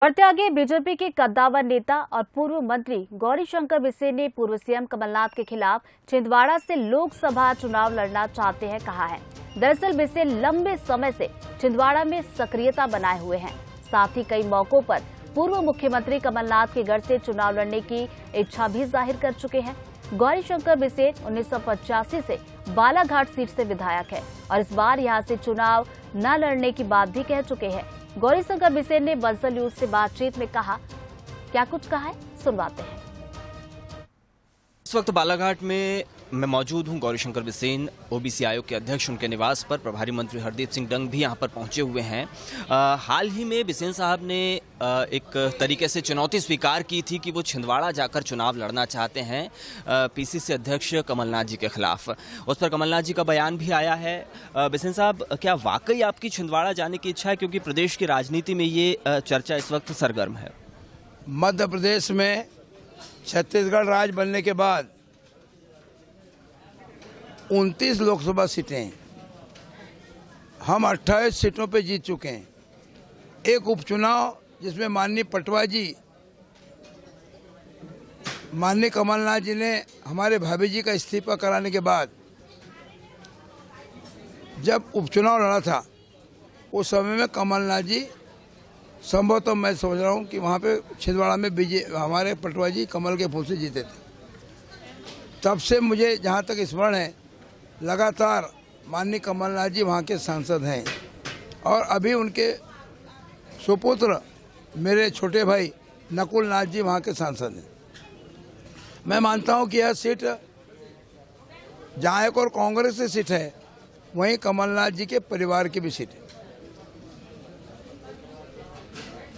बढ़ते आगे, बीजेपी के कद्दावर नेता और पूर्व मंत्री गौरीशंकर बिसेन ने पूर्व सीएम कमलनाथ के खिलाफ छिंदवाड़ा से लोकसभा चुनाव लड़ना चाहते हैं कहा है। दरअसल बिसेन लंबे समय से छिंदवाड़ा में सक्रियता बनाए हुए हैं। साथ ही कई मौकों पर पूर्व मुख्यमंत्री कमलनाथ के गढ़ से चुनाव लड़ने की इच्छा भी जाहिर कर चुके हैं। गौरीशंकर बिसेन 1985 से बालाघाट सीट से विधायक है और इस बार यहां से चुनाव न लड़ने की बात भी कह चुके हैं। गौरीशंकर बिसेन ने बंसल न्यूज से बातचीत में कहा, क्या कुछ कहा है सुनवाते हैं। इस वक्त बालाघाट में मैं मौजूद हूं। गौरीशंकर बिसेन ओबीसी आयोग के अध्यक्ष, उनके निवास पर प्रभारी मंत्री हरदीप सिंह डंग भी यहां पर पहुंचे हुए हैं। हाल ही में बिसेन साहब ने एक तरीके से चुनौती स्वीकार की थी कि वो छिंदवाड़ा जाकर चुनाव लड़ना चाहते हैं पीसीसी अध्यक्ष कमलनाथ जी के खिलाफ। उस पर कमलनाथ जी का बयान भी आया है। बिसेन साहब, क्या वाकई आपकी छिंदवाड़ा जाने की इच्छा है, क्योंकि प्रदेश की राजनीति में ये चर्चा इस वक्त सरगर्म है? मध्य प्रदेश में छत्तीसगढ़ राज्य बनने के बाद 29 लोकसभा सीटें, हम 28 सीटों पे जीत चुके हैं। एक उपचुनाव जिसमें माननीय पटवा जी, माननीय कमलनाथ जी ने हमारे भाभी जी का इस्तीफा कराने के बाद जब उपचुनाव लड़ा था, उस समय में कमलनाथ जी संभवतः मैं सोच रहा हूँ कि वहाँ पे छिंदवाड़ा में हमारे पटवा जी कमल के फूल से जीते थे। तब से मुझे जहाँ तक स्मरण है, लगातार माननीय कमलनाथ जी वहाँ के सांसद हैं और अभी उनके सुपुत्र मेरे छोटे भाई नकुल नाथ जी वहाँ के सांसद हैं। मैं मानता हूँ कि यह सीट जहाँ एक और कांग्रेस की सीट है, वहीं कमलनाथ जी के परिवार की भी सीट है।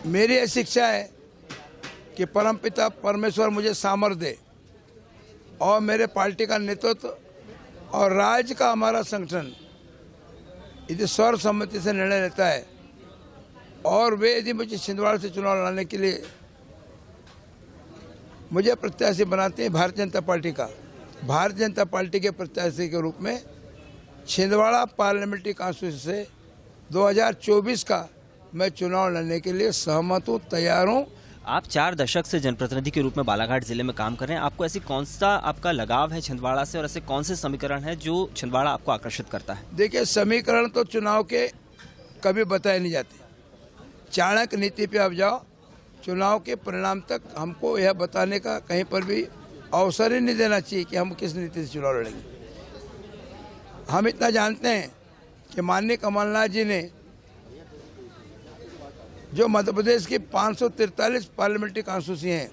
मेरी ऐसी इच्छा है कि परमपिता परमेश्वर मुझे सामर्थ्य दे और मेरे पार्टी का नेतृत्व और राज्य का हमारा संगठन यदि सर्वसम्मति से निर्णय लेता है और वे यदि मुझे छिंदवाड़ा से चुनाव लड़ने के लिए मुझे प्रत्याशी बनाते हैं भारतीय जनता पार्टी के प्रत्याशी के रूप में छिंदवाड़ा पार्लियामेंट्री कॉन्स्टिट्यूंसी से 2024 का मैं चुनाव लड़ने के लिए सहमत हूँ, तैयार हूँ। आप 4 दशक से जनप्रतिनिधि के रूप में बालाघाट जिले में काम कर रहे हैं। आपको ऐसी कौन सा आपका लगाव है छिंदवाड़ा से, और ऐसे कौन से समीकरण है जो छिंदवाड़ा आपको आकर्षित करता है? देखिए, समीकरण तो चुनाव के कभी बताए नहीं जाते। चाणक्य नीति पे आप जाओ, चुनाव के परिणाम तक हमको यह बताने का कहीं पर भी अवसर ही नहीं देना चाहिए कि हम किस नीति से चुनाव लड़ेंगे। हम इतना जानते हैं कि माननीय कमलनाथ जी ने जो मध्य प्रदेश की 543 पार्लियामेंट्री कॉन्स्टिट्यूंसी हैं,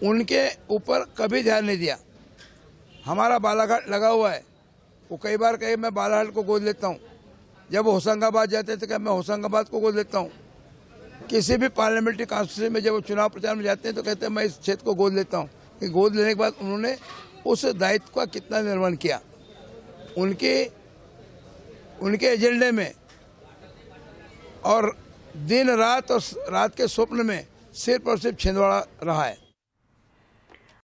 उनके ऊपर कभी ध्यान नहीं दिया। हमारा बालाघाट लगा हुआ है, वो कई बार कहे मैं बालाघाट को गोद लेता हूँ। जब वो होशंगाबाद जाते थे क्या मैं होशंगाबाद को गोद लेता हूँ। किसी भी पार्लियामेंट्री कॉन्स्टिट्यूंसी में जब वो चुनाव प्रचार में जाते हैं तो कहते हैं मैं इस क्षेत्र को गोद लेता हूँ। गोद लेने के बाद उन्होंने उस दायित्व का कितना निर्वहन किया, उनके एजेंडे में और दिन रात और रात के स्वप्न में सिर्फ और सिर्फ छिंदवाड़ा रहा है।